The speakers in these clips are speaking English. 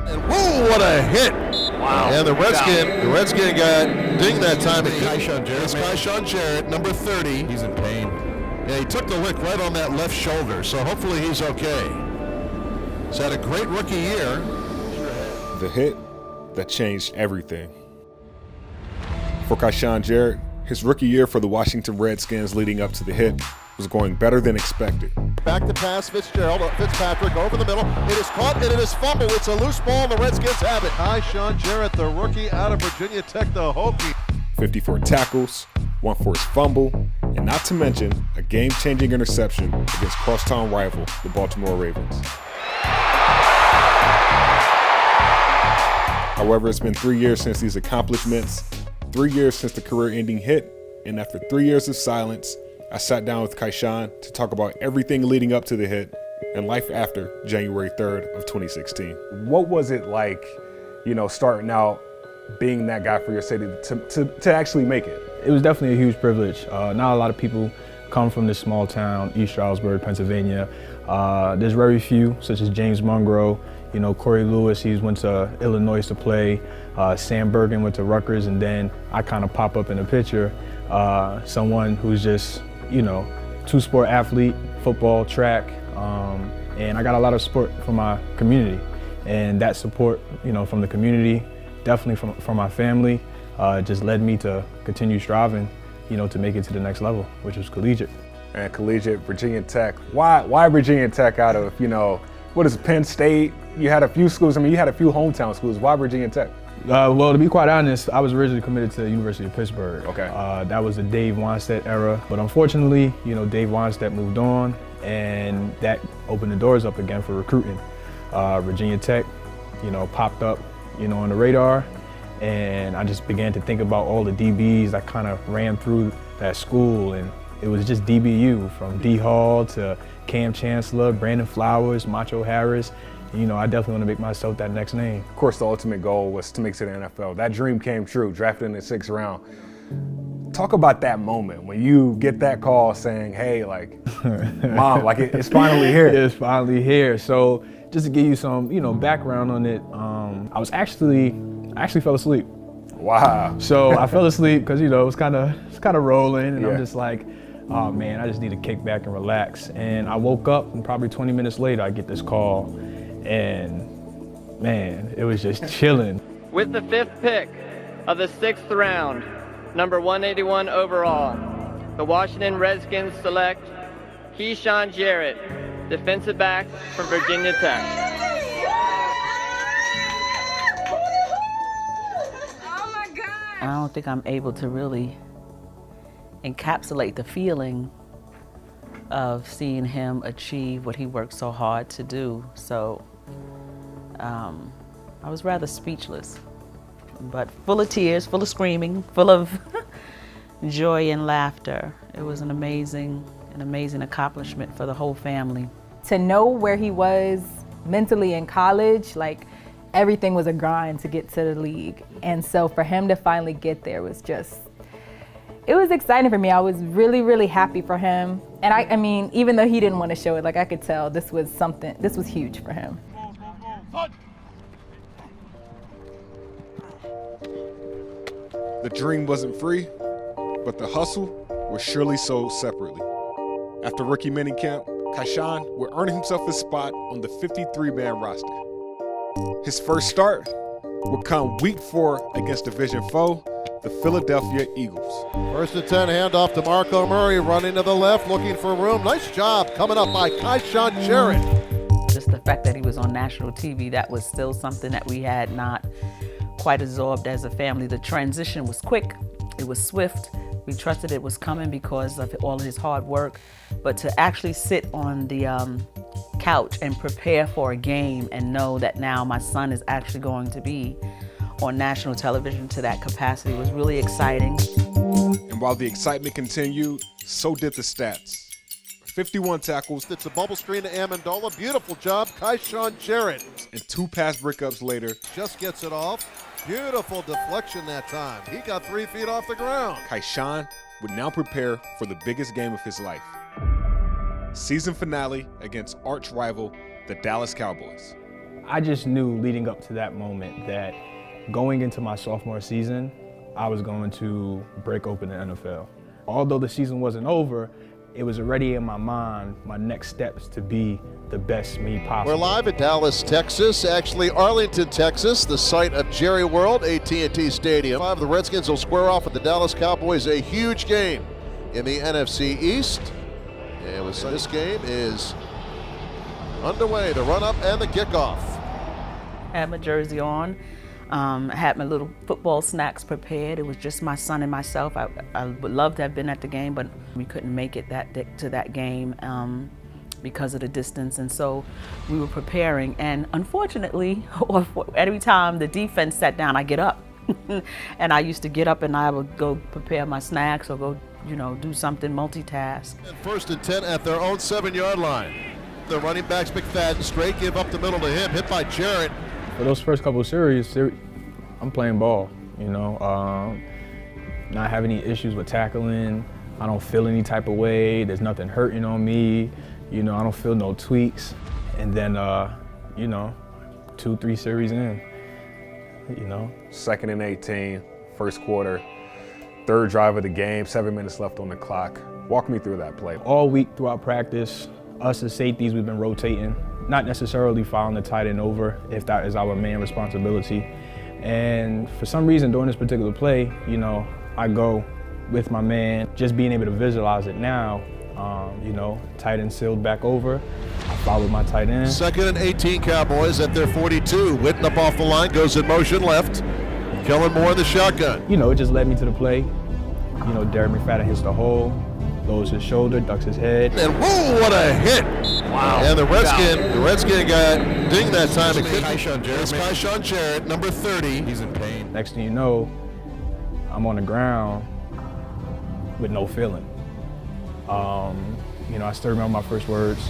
And whoa, what a hit! Wow. And the Redskin got dinged that time. It's Kaishan Jarrett, number 30. He's in pain. Yeah, he took the lick right on that left shoulder, so hopefully he's okay. He's had a great rookie year. The hit that changed everything. For Kaishan Jarrett, his rookie year for the Washington Redskins leading up to the hit was going better than expected. Back to pass, Fitzpatrick over the middle. It is caught and it is fumbled. It's a loose ball and the Redskins have it. Kaishan Jarrett, the rookie out of Virginia Tech, the Hokie. 54 tackles, 1 forced fumble, and not to mention a game-changing interception against crosstown rival, the Baltimore Ravens. However, it's been 3 years since these accomplishments, 3 years since the career-ending hit, and after 3 years of silence, I sat down with Kaishan to talk about everything leading up to the hit and life after January 3rd of 2016. What was it like, starting out, being that guy for your city to actually make it? It was definitely a huge privilege. Not a lot of people come from this small town, East Stroudsburg, Pennsylvania. There's very few, such as James Monroe, Corey Lewis, he went to Illinois to play. Sam Bergen went to Rutgers, and then I kind of pop up in the picture. Someone who's just, two-sport athlete, football, track, and I got a lot of support from my community. And that support, from the community, definitely from my family, just led me to continue striving, to make it to the next level, which was collegiate. And collegiate, Virginia Tech. Why Virginia Tech out of, what is Penn State? You had a few schools, you had a few hometown schools. Why Virginia Tech? Well, to be quite honest, I was originally committed to the University of Pittsburgh. Okay. That was the Dave Wannstedt era. But unfortunately, Dave Wannstedt moved on, and that opened the doors up again for recruiting. Virginia Tech, popped up, on the radar. And I just began to think about all the DBs that kind of ran through that school. And it was just DBU, from D Hall to Cam Chancellor, Brandon Flowers, Macho Harris. I definitely want to make myself that next name. Of course, the ultimate goal was to make it to the NFL. That dream came true, drafted in the 6th round. Talk about that moment when you get that call saying, hey, Mom, it's finally here. It's finally here. So just to give you some, background on it, I actually fell asleep. Wow. So I fell asleep because, it was kind of rolling, and I'm just like, oh man, I just need to kick back and relax. And I woke up, and probably 20 minutes later, I get this call. And man, it was just chilling. With the 5th pick of the 6th round, number 181 overall, the Washington Redskins select Kaishan Jarrett, defensive back from Virginia Tech. Oh my God! I don't think I'm able to really encapsulate the feeling of seeing him achieve what he worked so hard to do. So I was rather speechless, but full of tears, full of screaming, full of joy and laughter. It was an amazing accomplishment for the whole family. To know where he was mentally in college, everything was a grind to get to the league. And so for him to finally get there was it was exciting for me. I was really, really happy for him. And I mean, even though he didn't want to show it, I could tell this was huge for him. The dream wasn't free, but the hustle was surely sold separately. After rookie minicamp, Kaishan would earn himself a spot on the 53-man roster. His first start would come week 4 against division foe, the Philadelphia Eagles. 1st and 10, handoff to Marco Murray, running to the left, looking for room. Nice job coming up by Kaishan Jarrett. Just the fact that he was on national TV, that was still something that we had not quite absorbed as a family. The transition was quick, it was swift. We trusted it was coming because of all of his hard work. But to actually sit on the couch and prepare for a game and know that now my son is actually going to be on national television to that capacity was really exciting. And while the excitement continued, so did the stats. 51 tackles. It's a bubble screen to Amendola. Beautiful job, Kaishan Jarrett. And 2 pass breakups later. Just gets it off. Beautiful deflection that time. He got 3 feet off the ground. Kaishan would now prepare for the biggest game of his life. Season finale against arch rival, the Dallas Cowboys. I just knew leading up to that moment that going into my sophomore season, I was going to break open the NFL. Although the season wasn't over, it was already in my mind, my next steps to be the best me possible. We're live at Dallas, Texas, actually Arlington, Texas, the site of Jerry World, AT&T Stadium. The Redskins will square off with the Dallas Cowboys, a huge game in the NFC East. And this game is underway, the run-up and the kickoff. I had my jersey on. I had my little football snacks prepared. It was just my son and myself. I would love to have been at the game, but we couldn't make it to that game because of the distance. And so we were preparing. And unfortunately, every time the defense sat down, I get up. And I used to get up and I would go prepare my snacks or go, do something, multitask. And 1st and 10 at their own 7-yard line. The running backs, McFadden, straight give up the middle to him, hit by Jarrett. For those first couple of series, I'm playing ball, not having any issues with tackling. I don't feel any type of way. There's nothing hurting on me. I don't feel no tweaks. And then, 2-3 series in, 2nd and 18, first quarter, third drive of the game, 7 minutes left on the clock. Walk me through that play. All week throughout practice, us as safeties, we've been rotating, not necessarily following the tight end over if that is our main responsibility. And for some reason during this particular play, I go with my man, just being able to visualize it now, tight end sealed back over. I followed my tight end. 2nd and 18 Cowboys at their 42. Witten up off the line, goes in motion left. Kellen Moore in the shotgun. It just led me to the play. Derek McFadden hits the hole, lowers his shoulder, ducks his head. And whoa, what a hit! Wow. And the Redskin got dinged that time. It's Kaishan Jarrett, number 30. He's in pain. Next thing you know, I'm on the ground with no feeling. I still remember my first words,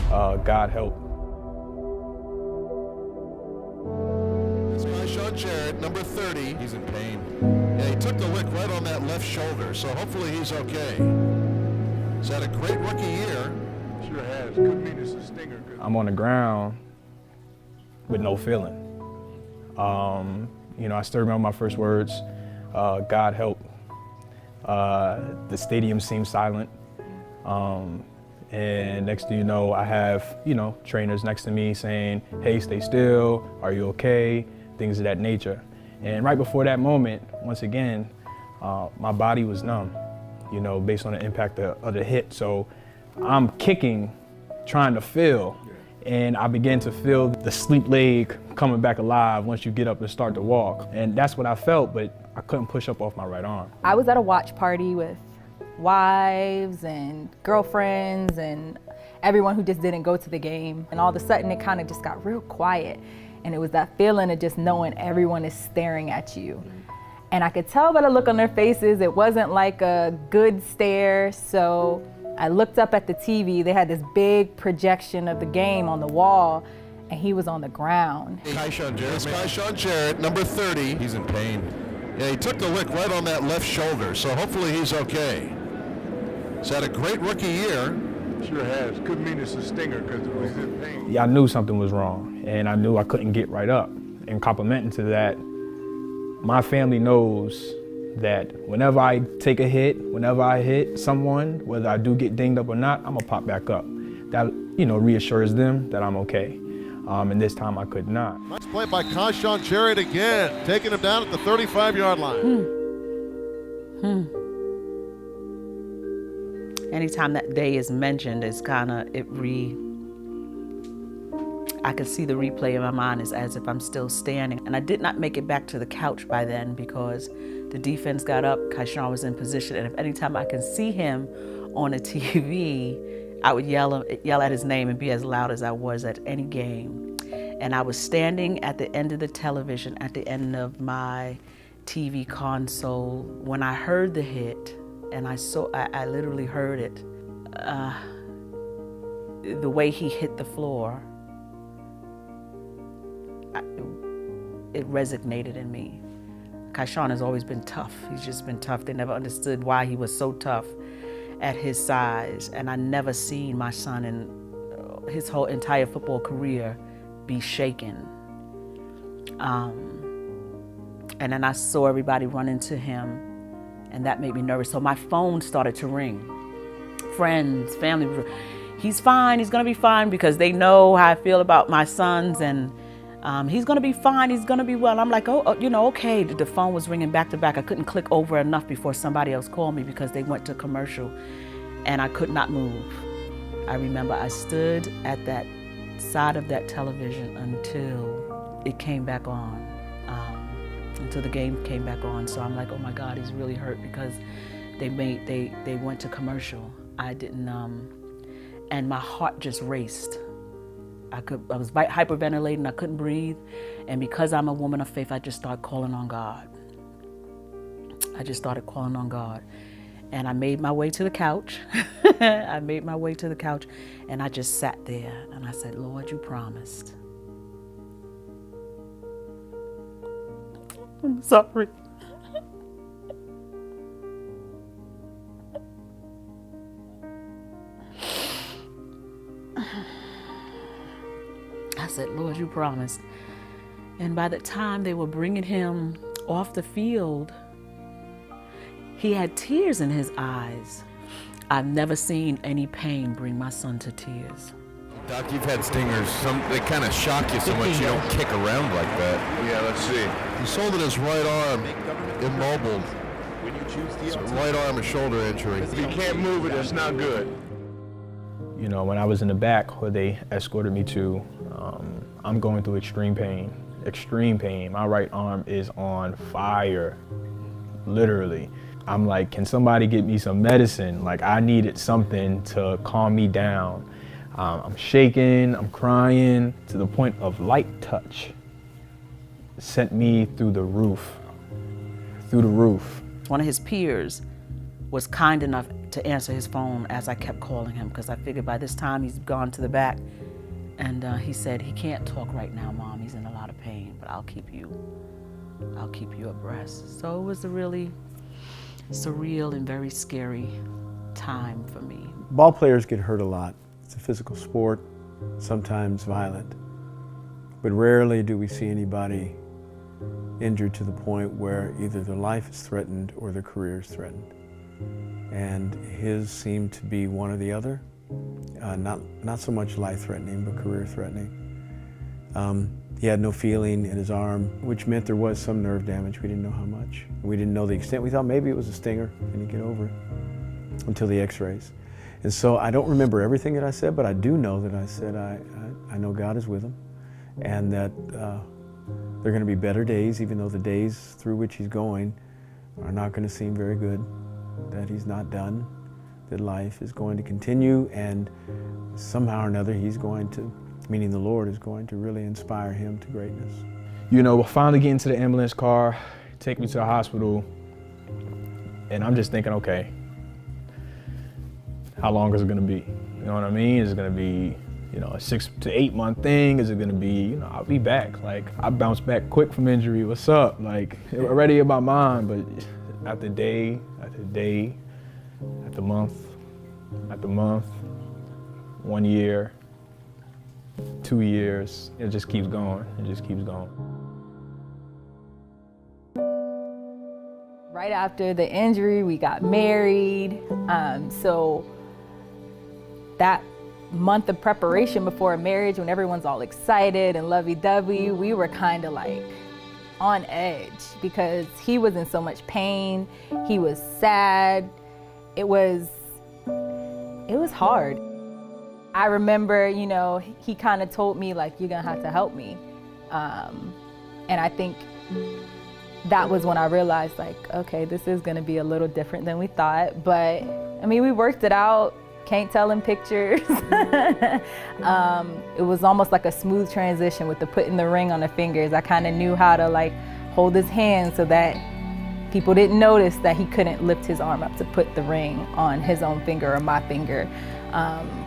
God help. It's Kaishan Jarrett, number 30. He's in pain. Yeah, he took the lick right on that left shoulder, so hopefully he's okay. He's had a great rookie year. Sure has. Could mean it's a stinger. I'm on the ground with no feeling. I still remember my first words, God help. The stadium seemed silent. And next thing you know, I have, trainers next to me saying, hey, stay still, are you okay? Things of that nature. And right before that moment, once again, my body was numb, based on the impact of the hit. So I'm kicking, trying to feel, and I began to feel the sleep leg coming back alive once you get up and start to walk. And that's what I felt, but I couldn't push up off my right arm. I was at a watch party with wives and girlfriends and everyone who just didn't go to the game. And all of a sudden it kind of just got real quiet. And it was that feeling of just knowing everyone is staring at you. And I could tell by the look on their faces, it wasn't like a good stare. So I looked up at the TV. They had this big projection of the game on the wall, and he was on the ground. Kaishan Jarrett, number 30. He's in pain. Yeah, he took the lick right on that left shoulder, so hopefully he's okay. He's had a great rookie year. Sure has. Could mean it's a stinger because he's in pain. Yeah, I knew something was wrong, and I knew I couldn't get right up. And complementing to that, my family knows that whenever I take a hit, whenever I hit someone, whether I do get dinged up or not, I'm gonna pop back up. That, reassures them that I'm okay. And this time I could not. Nice play by Kaishan Jarrett again, taking him down at the 35-yard line. Anytime that day is mentioned, it's I can see the replay in my mind as if I'm still standing. And I did not make it back to the couch by then because the defense got up, Kaishan was in position, and if anytime I can see him on a TV, I would yell at his name and be as loud as I was at any game. And I was standing at the end of the television, at the end of my TV console, when I heard the hit, and I literally heard it, the way he hit the floor, it resonated in me. Kaishan has always been tough. He's just been tough. They never understood why he was so tough at his size. And I never seen my son in his whole entire football career be shaken. And then I saw everybody running to him, and that made me nervous. So my phone started to ring. Friends, family, he's fine, he's gonna be fine, because they know how I feel about my sons, and he's gonna be fine, he's gonna be well. I'm like, okay. The phone was ringing back to back. I couldn't click over enough before somebody else called me because they went to commercial, and I could not move. I remember I stood at that side of that television until it came back on, until the game came back on. So I'm like, oh my God, he's really hurt, because they went to commercial. I didn't, and my heart just raced. I was hyperventilating, I couldn't breathe. And because I'm a woman of faith, I just started calling on God. I just started calling on God. And I made my way to the couch. I made my way to the couch, and I just sat there and I said, Lord, you promised. I'm sorry. I said, Lord, you promised. And by the time they were bringing him off the field, he had tears in his eyes. I've never seen any pain bring my son to tears. Doc, you've had stingers. They kind of shock you so much you don't kick around like that. Yeah, let's see. He's holding his right arm immobile. So right arm and shoulder injury. If you can't move it, it's not good. You know, when I was in the back where they escorted me to, I'm going through extreme pain. Extreme pain. My right arm is on fire, literally. I'm like, can somebody get me some medicine? Like, I needed something to calm me down. I'm shaking, I'm crying, to the point of light touch. Sent me through the roof. Through the roof. One of his peers was kind enough to answer his phone as I kept calling him, because I figured by this time he's gone to the back. And he said, he can't talk right now, Mom. He's in a lot of pain, but I'll keep you abreast. So it was a really surreal and very scary time for me. Ball players get hurt a lot. It's a physical sport, sometimes violent, but rarely do we see anybody injured to the point where either their life is threatened or their career is threatened. And his seemed to be one or the other, not so much life-threatening, but career-threatening. He had no feeling in his arm, which meant there was some nerve damage. We didn't know how much. We didn't know the extent. We thought maybe it was a stinger, and he'd get over it until the x-rays. And so I don't remember everything that I said, but I do know that I said I know God is with him, and that there are going to be better days, even though the days through which he's going are not going to seem very good, that he's not done, that life is going to continue, and somehow or another he's going to, meaning the Lord, is going to really inspire him to greatness. You know, we'll finally get into the ambulance car, take me to the hospital, and I'm just thinking, okay, how long is it gonna be? You know what I mean? Is it gonna be, you know, a 6 to 8 month thing? Is it gonna be, you know, I'll be back. Like, I bounced back quick from injury, what's up? Like, already in my mind, but after day, after day, after month, 1 year, 2 years, it just keeps going, it just keeps going. Right after the injury, we got married. So that month of preparation before a marriage, when everyone's all excited and lovey-dovey, we were kind of like on edge because he was in so much pain. He was sad. It was hard. I remember, you know, he kind of told me, like, you're gonna have to help me. And I think that was when I realized, like, okay, this is gonna be a little different than we thought. But I mean, we worked it out. Can't tell in pictures. It was almost like a smooth transition with the putting the ring on the fingers. I kind of knew how to like hold his hand so that people didn't notice that he couldn't lift his arm up to put the ring on his own finger or my finger.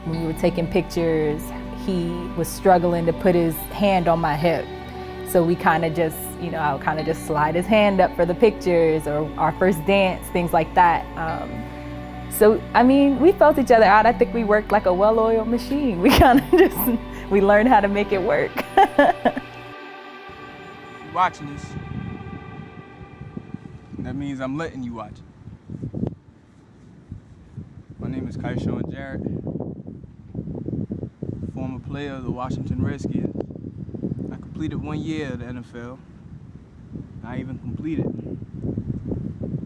When we were taking pictures, he was struggling to put his hand on my hip. So we kind of just, you know, I would kind of just slide his hand up for the pictures or our first dance, things like that. So, I mean, we felt each other out. I think we worked like a well-oiled machine. We kind of we learned how to make it work. You're watching this. That means I'm letting you watch it. My name is Kaishawn Jarrett, former player of the Washington Redskins. I completed 1 year of the NFL. I even completed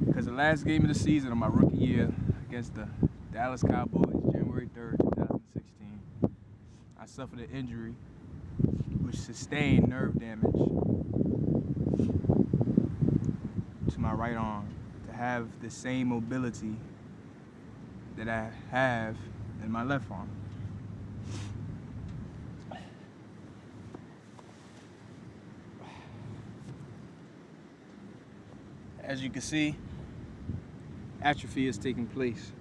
because the last game of the season of my rookie year against the Dallas Cowboys, January 3rd, 2016, I suffered an injury which sustained nerve damage to my right arm to have the same mobility that I have in my left arm. As you can see, atrophy is taking place.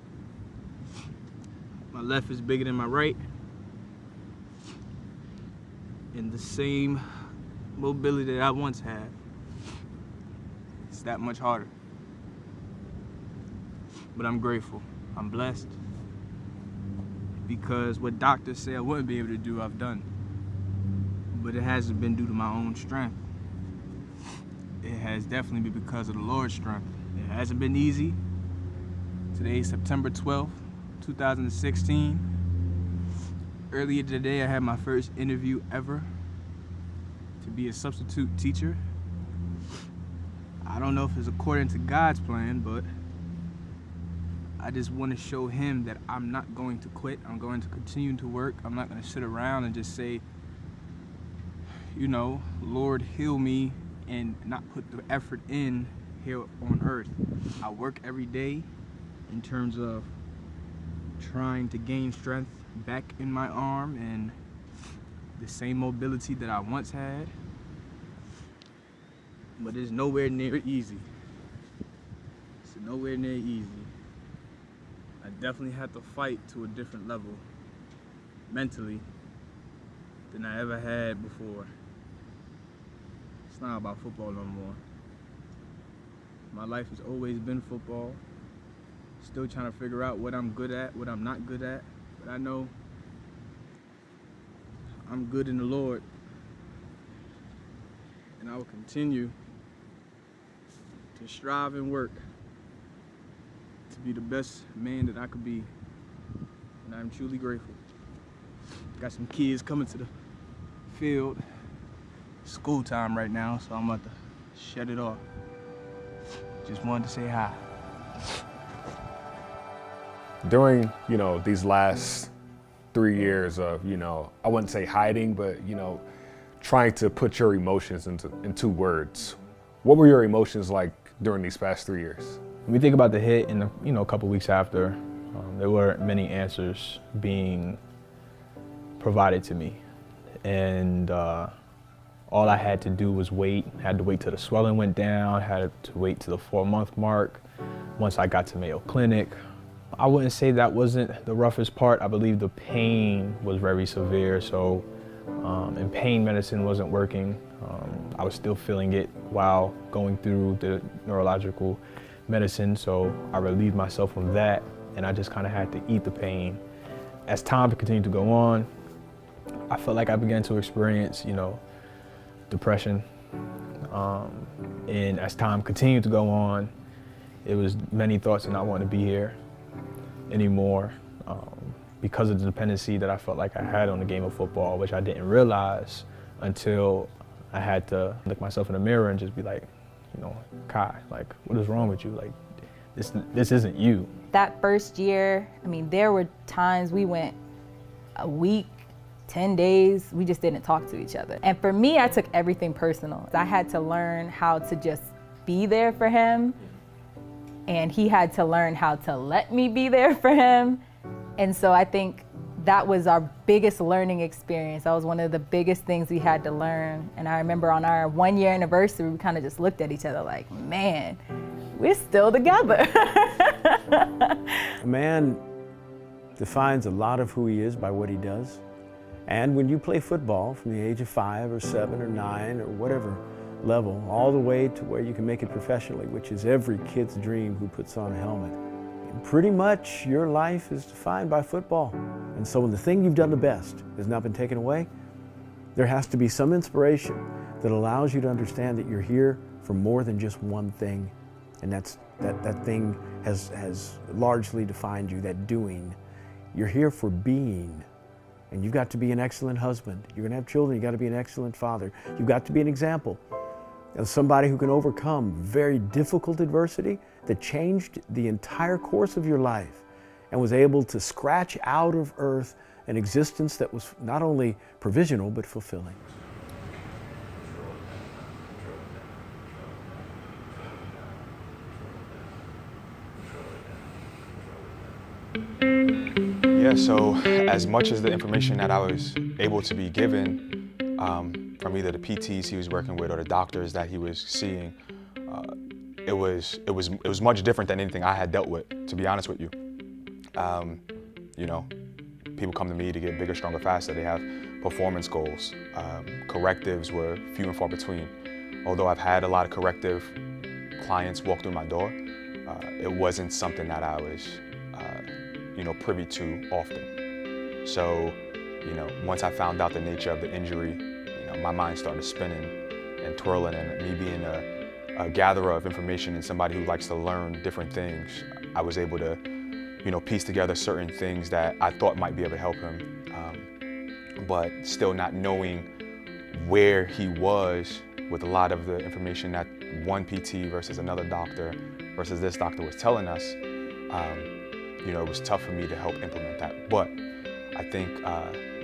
My left is bigger than my right, and the same mobility that I once had, it's that much harder. But I'm grateful, I'm blessed, because what doctors say I wouldn't be able to do, I've done. But it hasn't been due to my own strength. It has definitely been because of the Lord's strength. It hasn't been easy. Today is September 12th, 2016. Earlier today, I had my first interview ever to be a substitute teacher. I don't know if it's according to God's plan, but I just want to show him that I'm not going to quit. I'm going to continue to work. I'm not going to sit around and just say, you know, Lord, heal me, and not put the effort in here on earth. I work every day in terms of trying to gain strength back in my arm and the same mobility that I once had, but it's nowhere near easy. It's nowhere near easy. I definitely had to fight to a different level mentally than I ever had before. It's not about football no more. My life has always been football. Still trying to figure out what I'm good at, what I'm not good at. But I know I'm good in the Lord. And I will continue to strive and work to be the best man that I could be. And I'm truly grateful. Got some kids coming to the field. School time right now, so I'm about to shut it off. Just wanted to say hi. During, these last 3 years of, I wouldn't say hiding, but, trying to put your emotions into words. What were your emotions like during these past 3 years? When we think about the hit and, a couple weeks after, there weren't many answers being provided to me. And all I had to do was wait. Had to wait till the swelling went down, had to wait till the 4-month mark. Once I got to Mayo Clinic, I wouldn't say that wasn't the roughest part. I believe the pain was very severe, so, and pain medicine wasn't working. I was still feeling it while going through the neurological medicine, so I relieved myself from that, and I just kind of had to eat the pain. As time continued to go on, I felt like I began to experience, depression. And as time continued to go on, it was many thoughts of not wanting to be here anymore because of the dependency that I felt like I had on the game of football, which I didn't realize until I had to look myself in the mirror and just be like, Kai, like, what is wrong with you? Like, this isn't you. That first year, there were times we went a week, 10 days, we just didn't talk to each other. And for me, I took everything personal. I had to learn how to just be there for him, and he had to learn how to let me be there for him. And so I think that was our biggest learning experience. That was one of the biggest things we had to learn. And I remember on our 1-year anniversary, we kind of just looked at each other like, man, we're still together. A man defines a lot of who he is by what he does. And when you play football from the age of 5 or 7 or 9 or whatever level, all the way to where you can make it professionally, which is every kid's dream who puts on a helmet. And pretty much your life is defined by football. And so when the thing you've done the best has not been taken away, There has to be some inspiration that allows you to understand that you're here for more than just one thing, and that thing has largely defined you, that doing. You're here for being, and you've got to be an excellent husband. You're gonna have children, you've got to be an excellent father. You've got to be an example of somebody who can overcome very difficult adversity that changed the entire course of your life and was able to scratch out of earth an existence that was not only provisional but fulfilling. Yeah, so as much as the information that I was able to be given from either the PTs he was working with or the doctors that he was seeing, it was much different than anything I had dealt with, to be honest with you. You know, people come to me to get bigger, stronger, faster. They have performance goals. Correctives were few and far between. Although I've had a lot of corrective clients walk through my door, it wasn't something that I was you know, privy to often. So, you know, once I found out the nature of the injury, you know, my mind started spinning and twirling, and me being a gatherer of information and somebody who likes to learn different things, I was able to, you know, piece together certain things that I thought might be able to help him, but still not knowing where he was with a lot of the information that one PT versus another doctor versus this doctor was telling us. You know, it was tough for me to help implement that, but I think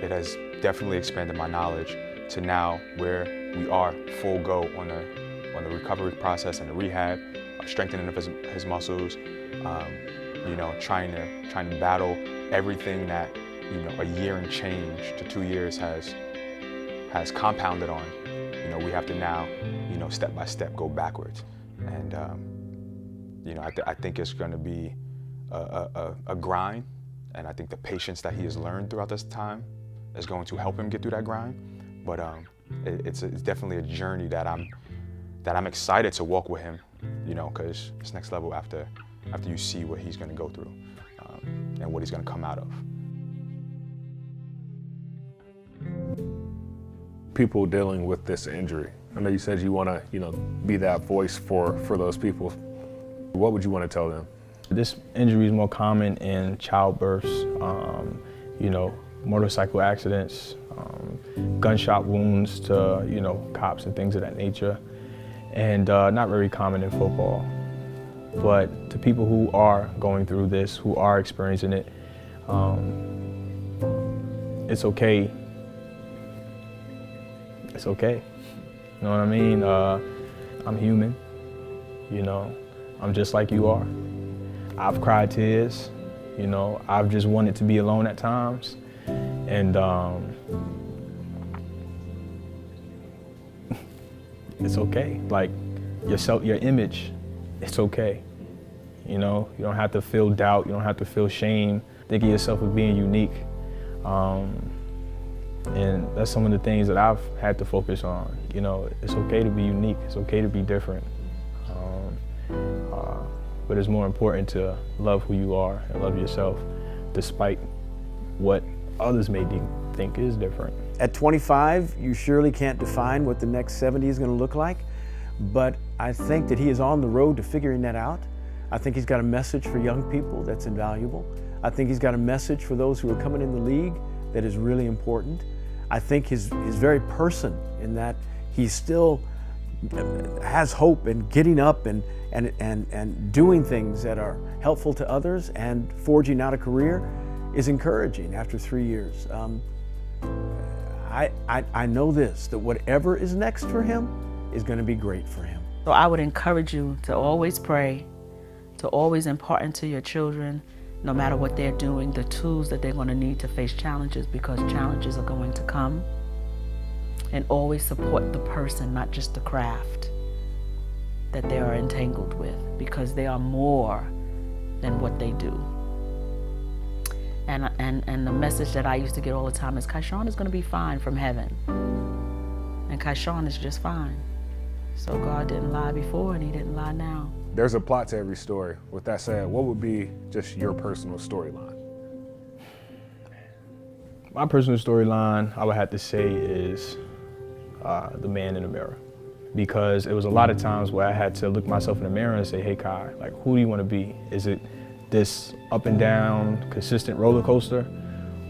it has definitely expanded my knowledge to now where we are full go on the recovery process and the rehab, strengthening of his muscles, you know, trying to battle everything that, you know, a year and change to 2 years has compounded on. You know, we have to now, you know, step by step go backwards, and you know, I think it's going to be a grind, and I think the patience that he has learned throughout this time is going to help him get through that grind. But it's definitely a journey that I'm excited to walk with him, you know, because it's next level after you see what he's going to go through and what he's going to come out of. People dealing with this injury, I know you said you want to, you know, be that voice for those people. What would you want to tell them? This injury is more common in childbirths, you know, motorcycle accidents, gunshot wounds to, you know, cops and things of that nature, and not very common in football. But to people who are going through this, who are experiencing it, it's okay. It's okay. You know what I mean? I'm human, you know, I'm just like you are. I've cried tears, you know, I've just wanted to be alone at times, and it's okay. Like your image, it's okay. You know, you don't have to feel doubt, you don't have to feel shame. Think of yourself as being unique. And that's some of the things that I've had to focus on. You know, it's okay to be unique, it's okay to be different. But it's more important to love who you are and love yourself, despite what others may think is different. At 25, you surely can't define what the next 70 is going to look like, but I think that he is on the road to figuring that out. I think he's got a message for young people that's invaluable. I think he's got a message for those who are coming in the league that is really important. I think his very person, in that he still has hope in getting up and doing things that are helpful to others and forging out a career, is encouraging after 3 years. I know this, that whatever is next for him is going to be great for him. So I would encourage you to always pray, to always impart into your children, no matter what they're doing, the tools that they're going to need to face challenges, because challenges are going to come. And always support the person, not just the craft that they are entangled with, because they are more than what they do. And the message that I used to get all the time is, Kaishan is going to be fine from heaven. And Kaishan is just fine. So God didn't lie before, and he didn't lie now. There's a plot to every story. With that said, what would be just your personal storyline? My personal storyline, I would have to say, is the man in the mirror. Because it was a lot of times where I had to look myself in the mirror and say, hey Kai, like, who do you want to be? Is it this up and down, consistent roller coaster?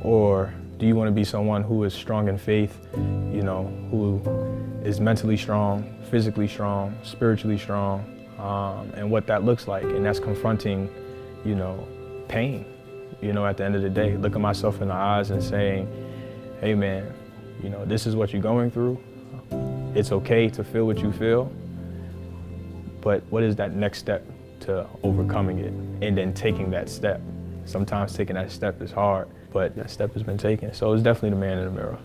Or do you want to be someone who is strong in faith, you know, who is mentally strong, physically strong, spiritually strong, and what that looks like? And that's confronting, you know, pain, you know, at the end of the day, looking myself in the eyes and saying, hey man, you know, this is what you're going through. It's okay to feel what you feel, but what is that next step to overcoming it and then taking that step? Sometimes taking that step is hard, but that step has been taken. So it's definitely the man in the mirror.